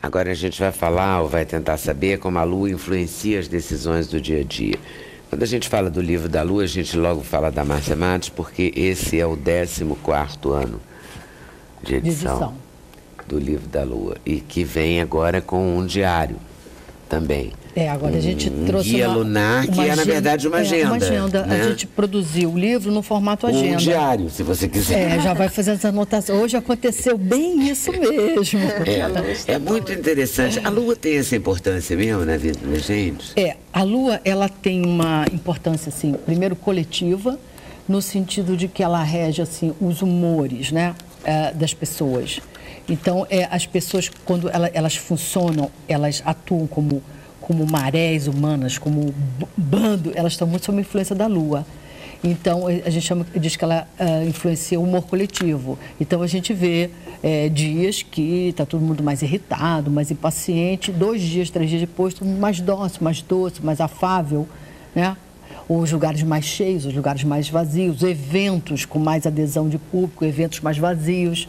Agora a gente vai falar ou vai tentar saber como a Lua influencia as decisões do dia a dia. Quando a gente fala do livro da Lua, a gente logo fala da Márcia Matos, porque esse é o 14º ano de edição do livro da Lua. E que vem agora com um diário também. Agora a gente trouxe guia lunar, que é na verdade uma agenda. Uma agenda. Né? A gente produziu o livro no formato agenda. Um diário, se você quiser. Já vai fazendo essa anotação. Hoje aconteceu bem isso mesmo. É muito interessante. A Lua tem essa importância mesmo na vida da gente? A Lua, ela tem uma importância, assim, primeiro coletiva, no sentido de que ela rege, assim, os humores, né, das pessoas. Então, as pessoas, quando elas funcionam, elas atuam como marés humanas, como bando, elas estão muito sob a influência da Lua. Então, a gente diz que ela influencia o humor coletivo. Então, a gente vê dias que está todo mundo mais irritado, mais impaciente, 2 dias, 3 dias depois, todo mundo mais dócil, mais doce, mais afável, né? Os lugares mais cheios, os lugares mais vazios, eventos com mais adesão de público, eventos mais vazios.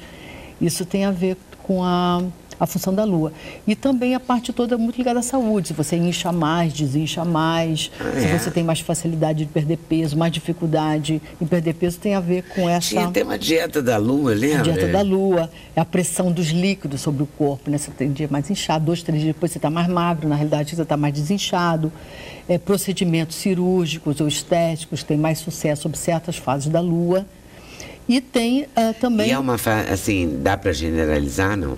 Isso tem a ver com a função da Lua. E também a parte toda muito ligada à saúde. Se você incha mais, desincha mais, se você tem mais facilidade de perder peso, mais dificuldade em perder peso, tem a ver com essa... Tem uma dieta da Lua, lembra? A dieta da Lua, é a pressão dos líquidos sobre o corpo, né? Você tem um dia mais inchado, 2, 3 dias depois você está mais magro, na realidade você está mais desinchado. Procedimentos cirúrgicos ou estéticos têm mais sucesso sob certas fases da Lua. E tem também... E é uma assim, dá para generalizar, não?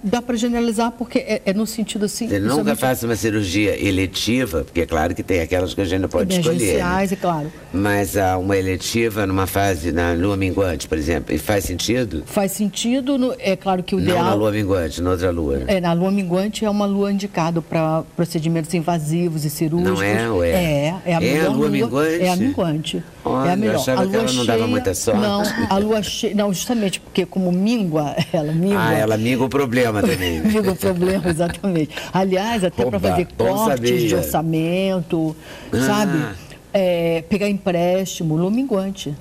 Dá para generalizar porque é no sentido assim... Você nunca faz uma cirurgia eletiva, porque é claro que tem aquelas que a gente não pode escolher. Emergenciais, é claro. Mas uma eletiva numa fase na lua minguante, por exemplo, e faz sentido? Faz sentido, é claro que o ideal... Não na lua minguante, na outra lua. Na lua minguante é uma lua indicada para procedimentos invasivos e cirúrgicos. Não é? É a melhor lua minguante? É a minguante. Olha, é a melhor. Eu achava que ela não dava muita sorte. Não, a lua cheia... Não, justamente porque como mingua, ela mingua... ela mingua o problema também. Mingua o problema, exatamente. Aliás, até para fazer cortes de orçamento, sabe? Pegar empréstimo, lua minguante.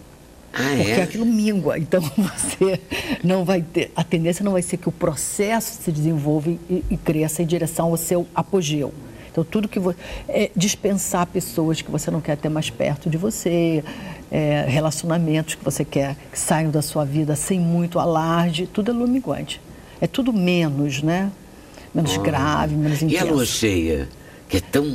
Porque aquilo mingua. Então, você não vai ter... A tendência não vai ser que o processo se desenvolva e cresça em direção ao seu apogeu. Então, tudo que você... dispensar pessoas que você não quer ter mais perto de você, relacionamentos que você quer que saiam da sua vida sem muito alarde, tudo é lua minguante. É tudo menos, né? Menos grave, menos intenso. E a lua cheia, que é tão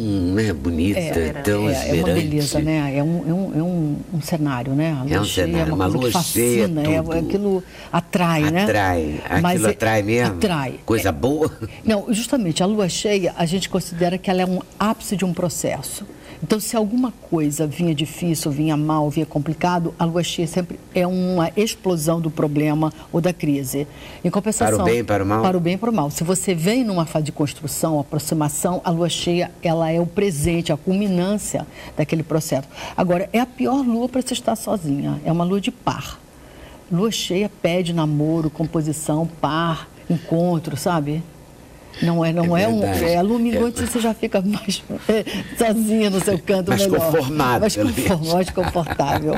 bonita, tão exuberante. É uma beleza, né? É um cenário, né? A lua cheia cenário, é uma lua cheia, tudo. Aquilo atrai, né? Aquilo atrai mesmo? Atrai. Coisa boa? Não, justamente, a lua cheia, a gente considera que ela é um ápice de um processo. Então, se alguma coisa vinha difícil, vinha mal, vinha complicado, a lua cheia sempre é uma explosão do problema ou da crise. Em compensação... Para o bem e para o mal? Para o bem e para o mal. Se você vem numa fase de construção, aproximação, a lua cheia, ela é o presente, a culminância daquele processo. Agora, é a pior lua para se estar sozinha. É uma lua de par. Lua cheia pede namoro, composição, par, encontro, sabe? Não é a lua minguante, você já fica mais sozinha no seu canto melhor. Mais confortável.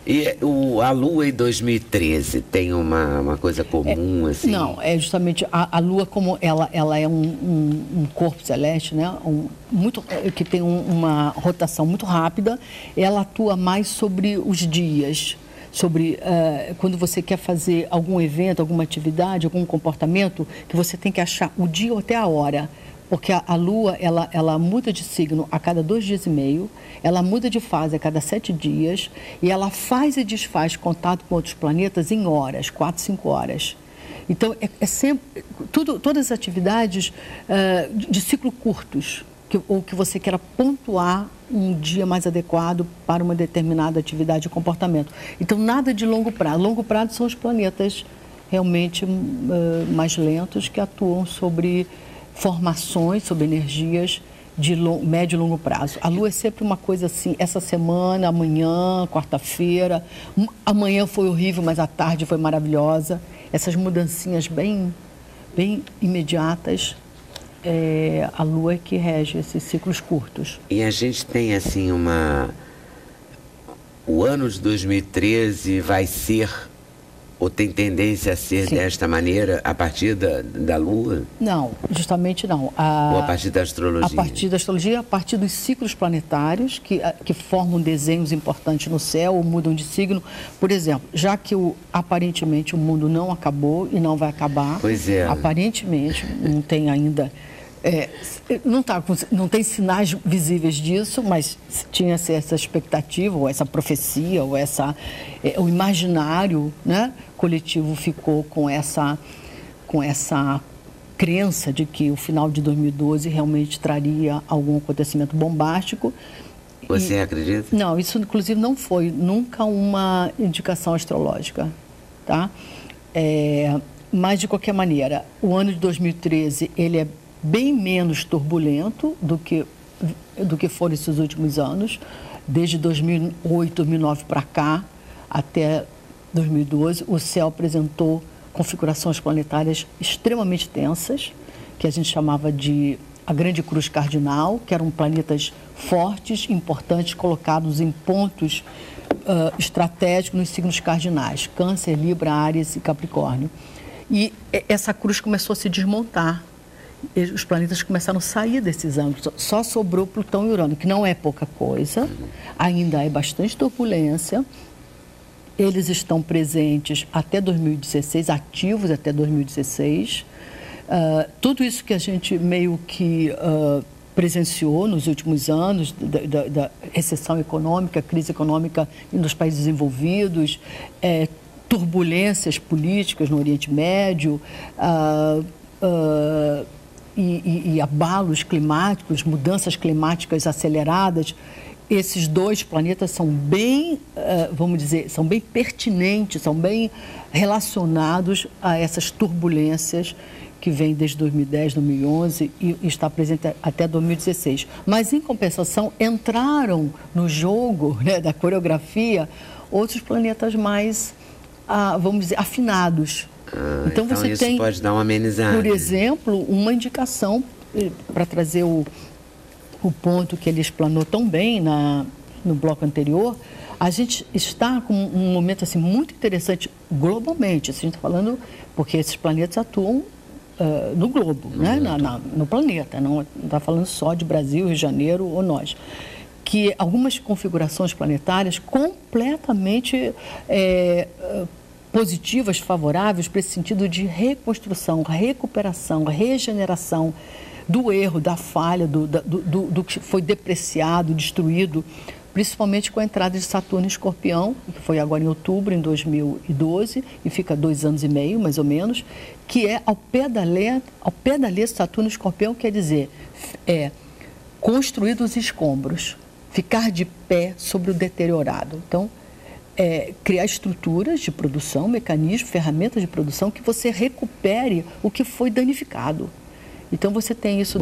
E a Lua em 2013 tem uma coisa comum, assim? Não, é justamente a Lua, como ela é um corpo celeste, né? Que tem uma rotação muito rápida, ela atua mais sobre os dias. Sobre quando você quer fazer algum evento, alguma atividade, algum comportamento, que você tem que achar o dia ou até a hora. Porque a Lua, ela muda de signo a cada 2 dias e meio, ela muda de fase a cada 7 dias, e ela faz e desfaz contato com outros planetas em horas, 4, 5 horas. Então, é sempre... todas as atividades de ciclo curtos, ou que você queira pontuar um dia mais adequado para uma determinada atividade e comportamento. Então, nada de longo prazo. Longo prazo são os planetas realmente mais lentos que atuam sobre formações, sobre energias de médio e longo prazo. A Lua é sempre uma coisa assim, essa semana, amanhã, quarta-feira, amanhã foi horrível, mas a tarde foi maravilhosa. Essas mudancinhas bem imediatas. A Lua é que rege esses ciclos curtos. E a gente tem assim o ano de 2013 vai ser Ou tem tendência a ser desta maneira a partir da Lua? Não, justamente não. Ou a partir da astrologia? A partir da astrologia, a partir dos ciclos planetários que formam desenhos importantes no céu ou mudam de signo. Por exemplo, já que aparentemente o mundo não acabou e não vai acabar, pois é. Aparentemente não tem ainda... não tem sinais visíveis disso, mas tinha-se essa expectativa, ou essa profecia, ou o imaginário, né, coletivo ficou com essa crença de que o final de 2012 realmente traria algum acontecimento bombástico. Você acredita? Não, isso inclusive não foi nunca uma indicação astrológica, tá? Mas de qualquer maneira, o ano de 2013 ele é bem menos turbulento do que foram esses últimos anos. Desde 2008, 2009 para cá, até 2012, o céu apresentou configurações planetárias extremamente tensas, que a gente chamava de a Grande Cruz Cardinal, que eram planetas fortes, importantes, colocados em pontos estratégicos nos signos cardinais, Câncer, Libra, Áries e Capricórnio. E essa cruz começou a se desmontar. Os planetas começaram a sair desses ângulos. Só sobrou Plutão e Urano, que não é pouca coisa, ainda é bastante turbulência. Eles estão presentes até 2016, ativos até 2016. Tudo isso que a gente meio que presenciou nos últimos anos, da recessão econômica, crise econômica nos países desenvolvidos, turbulências políticas no Oriente Médio, e abalos climáticos, mudanças climáticas aceleradas, esses dois planetas são bem, vamos dizer, são bem pertinentes, são bem relacionados a essas turbulências que vêm desde 2010, 2011 e está presente até 2016. Mas, em compensação, entraram no jogo, né, da coreografia outros planetas mais, vamos dizer, afinados. Então você isso tem, pode dar uma amenizada. Por exemplo, uma indicação para trazer o ponto que ele explanou tão bem no bloco anterior. A gente está com um momento assim, muito interessante globalmente. A gente está falando porque esses planetas atuam no globo, né? No planeta. Não está falando só de Brasil, Rio de Janeiro ou nós. Que algumas configurações planetárias completamente positivas, favoráveis para esse sentido de reconstrução, recuperação, regeneração do erro, da falha, do que foi depreciado, destruído, principalmente com a entrada de Saturno em Escorpião, que foi agora em outubro, em 2012, e fica 2 anos e meio, mais ou menos, que é ao pé da letra Saturno em Escorpião, quer dizer, construir dos escombros, ficar de pé sobre o deteriorado. Então, criar estruturas de produção, mecanismos, ferramentas de produção que você recupere o que foi danificado. Então, você tem isso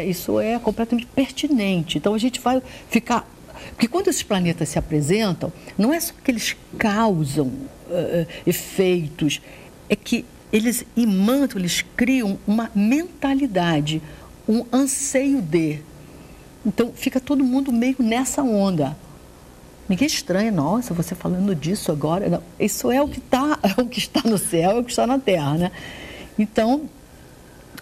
isso é completamente pertinente. Então, a gente vai ficar... Porque quando esses planetas se apresentam, não é só que eles causam efeitos, é que eles imantam, eles criam uma mentalidade, um anseio de... Então, fica todo mundo meio nessa onda. Ninguém estranha, nossa, você falando disso agora. Não, isso é o que está no céu, é o que está na Terra, né? Então,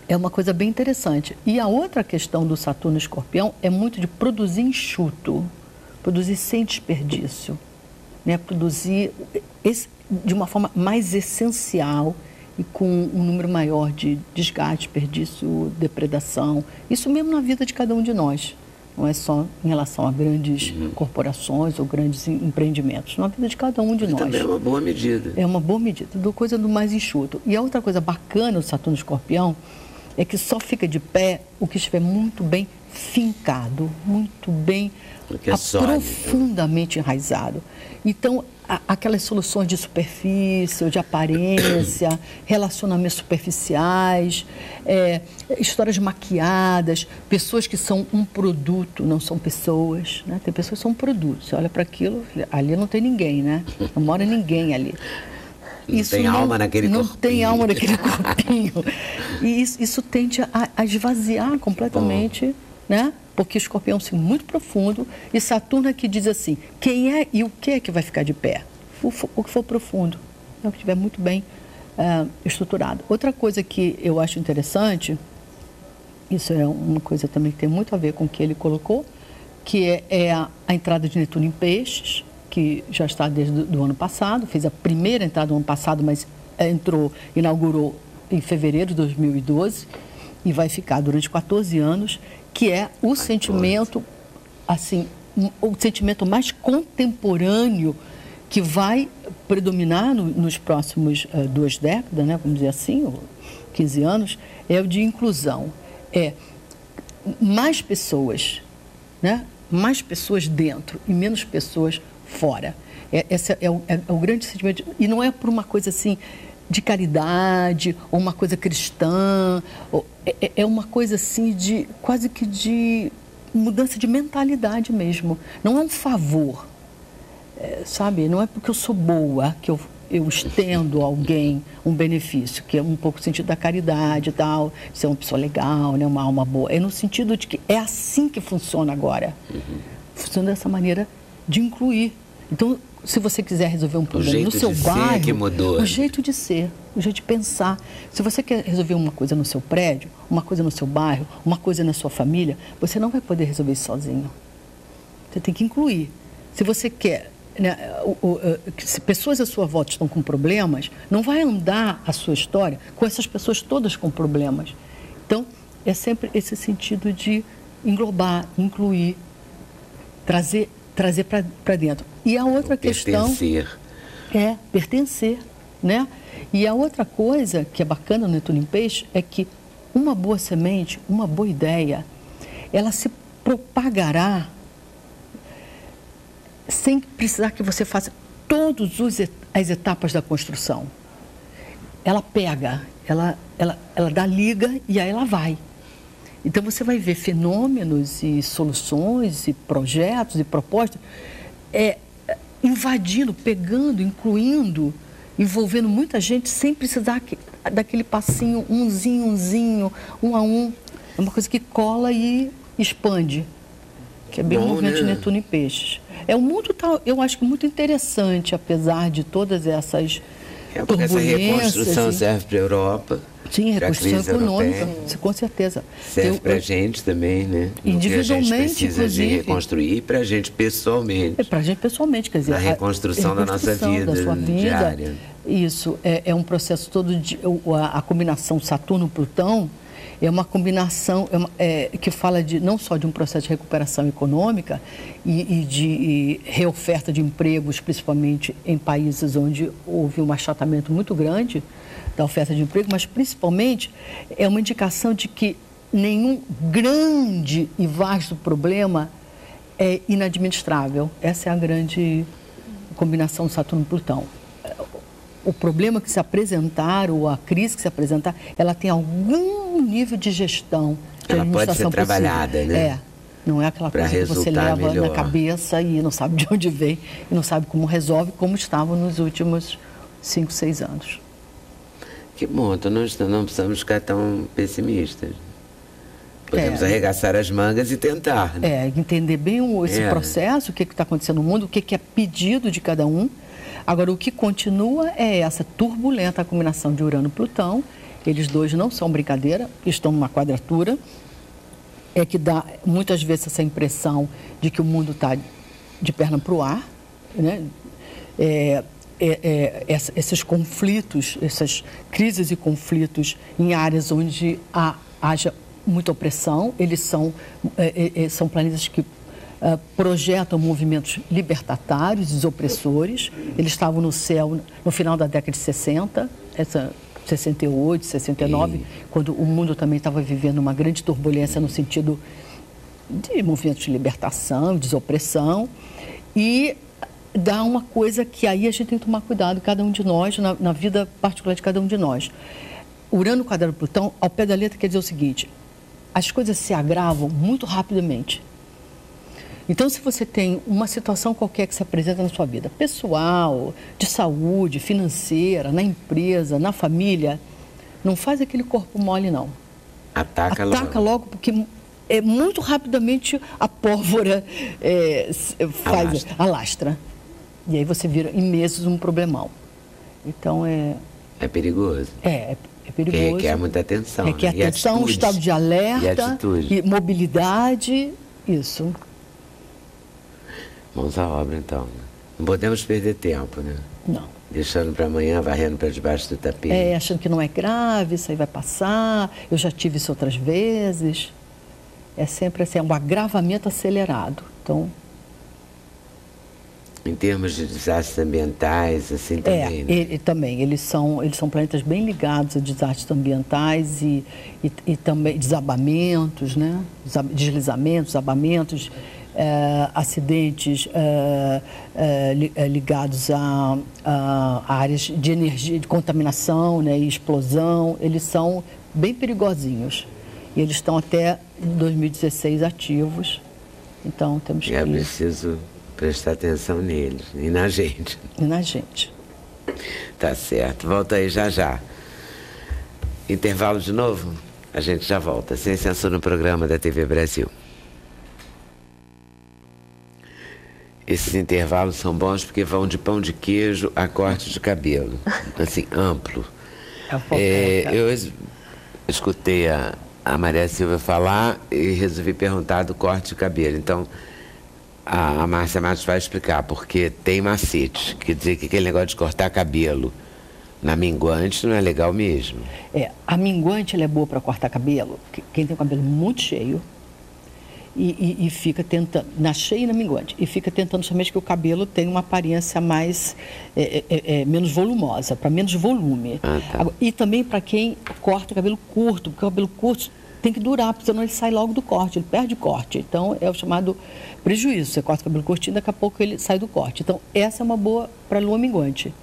é uma coisa bem interessante. E a outra questão do Saturno Escorpião é muito de produzir enxuto, produzir sem desperdício, né? Produzir de uma forma mais essencial e com um número maior de desgaste, desperdício, depredação. Isso mesmo na vida de cada um de nós. Não é só em relação a grandes corporações ou grandes empreendimentos. Na vida de cada um de nós. Também é uma boa medida. É uma boa medida, coisa do mais enxuto. E a outra coisa bacana do Saturno Escorpião é que só fica de pé o que estiver muito bem fincado, muito bem, profundamente enraizado. Então, aquelas soluções de superfície, de aparência, relacionamentos superficiais, histórias maquiadas, pessoas que são um produto, não são pessoas, né? Tem pessoas que são um produto. Você olha para aquilo, ali não tem ninguém, né? Não mora ninguém ali. Não tem alma naquele corpinho. Não tem alma naquele corpinho. E isso tende a esvaziar completamente, né? Porque o Escorpião é muito profundo e Saturno é que diz assim, quem é e o que é que vai ficar de pé? O que for profundo. né, que estiver muito bem estruturado. Outra coisa que eu acho interessante, isso é uma coisa também que tem muito a ver com o que ele colocou, que é a entrada de Netuno em Peixes, que já está desde o ano passado, fez a primeira entrada do ano passado, mas inaugurou em fevereiro de 2012 e vai ficar durante 14 anos, que é o sentimento, assim, o sentimento mais contemporâneo que vai predominar nos próximos 2 décadas, né, vamos dizer assim, 15 anos, é o de inclusão. É mais pessoas, né, mais pessoas dentro e menos pessoas fora. Esse é o grande sentimento. E não é por uma coisa assim de caridade ou uma coisa cristã. É uma coisa assim de quase que de mudança de mentalidade mesmo. Não é um favor, sabe? Não é porque eu sou boa que eu estendo a alguém um benefício, que é um pouco o sentido da caridade e tal, ser uma pessoa legal, né? Uma alma boa. É no sentido de que é assim que funciona agora. Funciona dessa maneira de incluir. Então, se você quiser resolver um problema no seu bairro, é que mudou. O jeito de ser, o jeito de pensar. Se você quer resolver uma coisa no seu prédio, uma coisa no seu bairro, uma coisa na sua família, você não vai poder resolver isso sozinho. Você tem que incluir. Se você quer, né, se pessoas à sua volta estão com problemas, não vai andar a sua história com essas pessoas todas com problemas. Então, é sempre esse sentido de englobar, incluir, trazer para dentro. E a outra questão é pertencer, né? E a outra coisa que é bacana no Netuno em Peixe é que uma boa semente, uma boa ideia, ela se propagará sem precisar que você faça todas as etapas da construção. Ela pega, ela dá liga e aí ela vai. Então, você vai ver fenômenos e soluções e projetos e propostas invadindo, pegando, incluindo, envolvendo muita gente sem precisar daquele passinho, umzinho, um a um. É uma coisa que cola e expande, que é bem o movimento de Netuno em Peixes. O mundo está, eu acho que muito interessante, apesar de todas essas porque essa reconstrução serve para a Europa. Sim, reconstrução econômica, com certeza. Serve para a gente também, né? Individualmente, a gente precisa de reconstruir para a gente pessoalmente. Para a gente pessoalmente, quer dizer, a reconstrução da nossa vida, da sua vida diária. Isso, é um processo todo de... A combinação Saturno-Plutão é uma combinação que fala não só de um processo de recuperação econômica e de reoferta de empregos, principalmente em países onde houve um achatamento muito grande da oferta de emprego, mas principalmente é uma indicação de que nenhum grande e vasto problema é inadministrável. Essa é a grande combinação Saturno-Plutão. O problema que se apresentar, ou a crise que se apresentar, ela tem algum nível de gestão, de ela pode ser trabalhada, possível, né? Não é aquela coisa que você leva melhor na cabeça e não sabe de onde vem, e não sabe como resolve, como estava nos últimos 5, 6 anos. Que bom, então não precisamos ficar tão pessimistas. Podemos arregaçar as mangas e tentar. Né? Entender bem esse processo, o que está acontecendo no mundo, o que é pedido de cada um. Agora, o que continua é essa turbulenta combinação de Urano-Plutão. Eles dois não são brincadeira, estão numa quadratura. É que dá muitas vezes essa impressão de que o mundo está de perna para o ar, né? Esses conflitos, essas crises e conflitos em áreas onde haja muita opressão, eles são planetas que projetam movimentos libertatários, desopressores. Eles estavam no céu no final da década de 60, 68, 69, quando o mundo também estava vivendo uma grande turbulência no sentido de movimentos de libertação, desopressão, e dá uma coisa que aí a gente tem que tomar cuidado, cada um de nós, na vida particular de cada um de nós. Urano quadrado Plutão, ao pé da letra, quer dizer o seguinte: as coisas se agravam muito rapidamente. Então, se você tem uma situação qualquer que se apresenta na sua vida, pessoal, de saúde, financeira, na empresa, na família, não faz aquele corpo mole, não. Ataca logo, porque muito rapidamente a pólvora alastra. E aí você vira em meses um problemão. Então É perigoso. É perigoso. Requer muita atenção. Requer atenção, estado de alerta, e mobilidade, isso. Mãos à obra, então. Não podemos perder tempo, né? Não. Deixando para amanhã, varrendo para debaixo do tapete. Achando que não é grave, isso aí vai passar. Eu já tive isso outras vezes. É sempre assim, um agravamento acelerado. Então... Em termos de desastres ambientais, assim também, né? Também. Eles são planetas bem ligados a desastres ambientais e também desabamentos, né? Deslizamentos, desabamentos, acidentes ligados a áreas de energia, de contaminação, né? E explosão. Eles são bem perigosinhos. E eles estão até 2016 ativos. Então, temos que... É preciso prestar atenção neles e na gente. E na gente. Tá certo. Volta aí já. Intervalo de novo? A gente já volta. Sem Censura no programa da TV Brasil. Esses intervalos são bons porque vão de pão de queijo a corte de cabelo. Assim, amplo. Eu escutei a Maria Silvia falar e resolvi perguntar do corte de cabelo. Então, a Márcia Matos vai explicar, porque tem macete. Quer dizer que aquele negócio de cortar cabelo na minguante não é legal mesmo. A minguante ela é boa para cortar cabelo. Quem tem o cabelo muito cheio e fica tentando, na cheia e na minguante, e fica tentando somente que o cabelo tenha uma aparência mais, menos volumosa, para menos volume. Tá. E também para quem corta cabelo curto, porque o cabelo curto tem que durar, porque senão ele sai logo do corte, ele perde corte. Então, é o chamado prejuízo. Você corta o cabelo curtinho, daqui a pouco ele sai do corte. Então, essa é uma boa para lua minguante.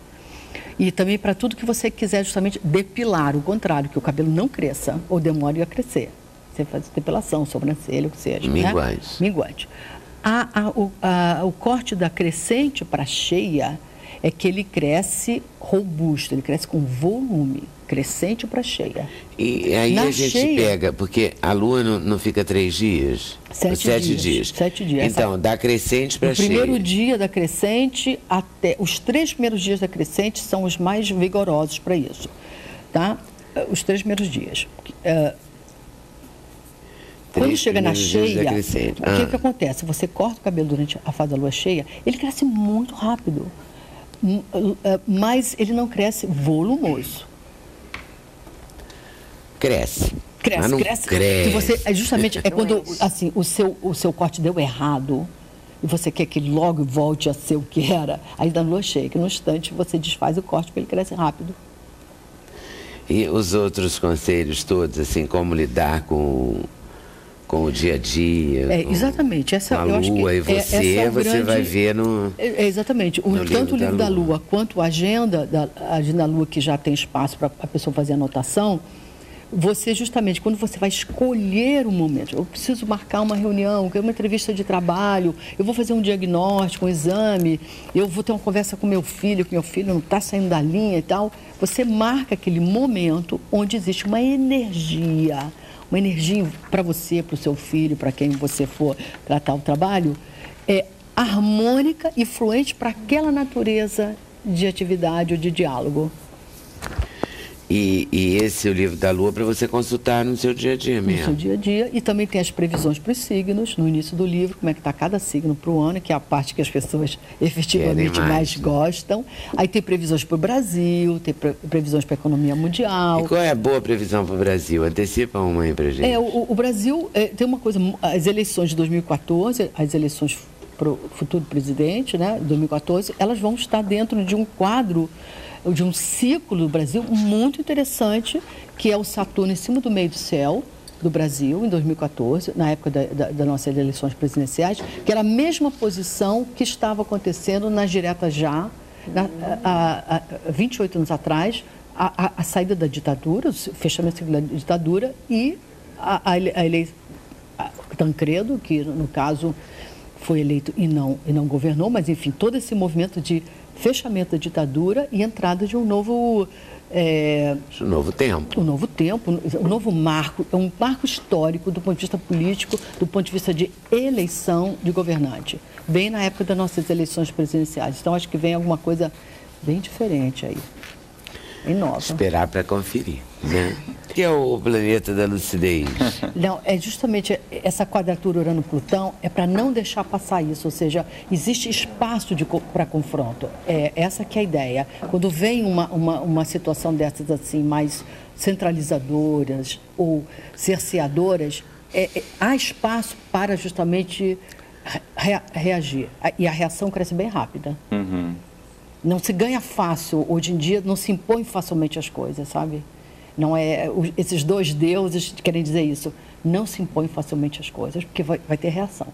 E também para tudo que você quiser justamente depilar, o contrário, que o cabelo não cresça ou demore a crescer. Você faz depilação, sobrancelha, o que seja. Minguante. Né? Minguante. O corte da crescente para cheia é que ele cresce robusto, ele cresce com volume. Crescente para cheia. E aí a gente pega, porque a lua não fica 3 dias? 7 dias. 7 dias. Então, da crescente para cheia. O primeiro dia da crescente até... Os 3 primeiros dias da crescente são os mais vigorosos para isso. Tá? Os 3 primeiros dias. Quando chega na cheia, o que acontece? Você corta o cabelo durante a fase da lua cheia, ele cresce muito rápido. Mas ele não cresce volumoso. Cresce. Cresce. Que você, justamente, é quando assim, o seu corte deu errado e você quer que ele logo volte a ser o que era, aí dá lua cheia, que no instante você desfaz o corte porque ele cresce rápido. E os outros conselhos todos, assim, como lidar com o dia a dia, exatamente. Com a lua, e você vai ver no... exatamente. Tanto o livro da lua quanto a agenda da lua, que já tem espaço para a pessoa fazer anotação. Você, justamente, quando você vai escolher um momento, eu preciso marcar uma reunião, uma entrevista de trabalho, eu vou fazer um diagnóstico, um exame, eu vou ter uma conversa com meu filho, que meu filho não está saindo da linha e tal, você marca aquele momento onde existe uma energia para você, para o seu filho, para quem você for tratar o trabalho, harmônica e fluente para aquela natureza de atividade ou de diálogo. E esse é o livro da lua para você consultar no seu dia a dia mesmo. No seu dia a dia. E também tem as previsões para os signos, no início do livro, como é que está cada signo para o ano, que é a parte que as pessoas efetivamente mais gostam. Aí tem previsões para o Brasil, tem previsões para a economia mundial. E qual é a boa previsão para o Brasil? Antecipa uma aí para gente. O Brasil tem uma coisa, as eleições de 2014, as eleições para o futuro presidente, né, 2014, elas vão estar dentro de um quadro, de um ciclo do Brasil muito interessante, que é o Saturno em cima do meio do céu do Brasil, em 2014, na época das nossas eleições presidenciais, que era a mesma posição que estava acontecendo nas diretas já, há 28 anos atrás, a saída da ditadura, o fechamento da ditadura e a eleição Tancredo, que no caso foi eleito e não governou, mas enfim, todo esse movimento de fechamento da ditadura e entrada de um novo... um novo tempo. Um novo tempo, um novo marco, é um marco histórico do ponto de vista político, do ponto de vista de eleição de governante. Bem na época das nossas eleições presidenciais. Então, acho que vem alguma coisa bem diferente aí. Inova. Esperar para conferir, né? O que é o planeta da lucidez? Não, é justamente essa quadratura Urano-Plutão é para não deixar passar isso, ou seja, existe espaço para confronto. Essa que é a ideia. Quando vem uma situação dessas assim, mais centralizadoras ou cerceadoras, há espaço para justamente reagir. E a reação cresce bem rápida. Uhum. Não se ganha fácil, hoje em dia não se impõe facilmente as coisas, sabe? Não é, esses dois deuses querem dizer isso, não se impõe facilmente as coisas, porque vai ter reação.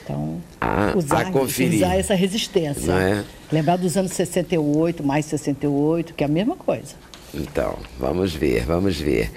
Então, usar essa resistência. Não é? Lembrar dos anos 68, mais 68, que é a mesma coisa. Então, vamos ver, vamos ver.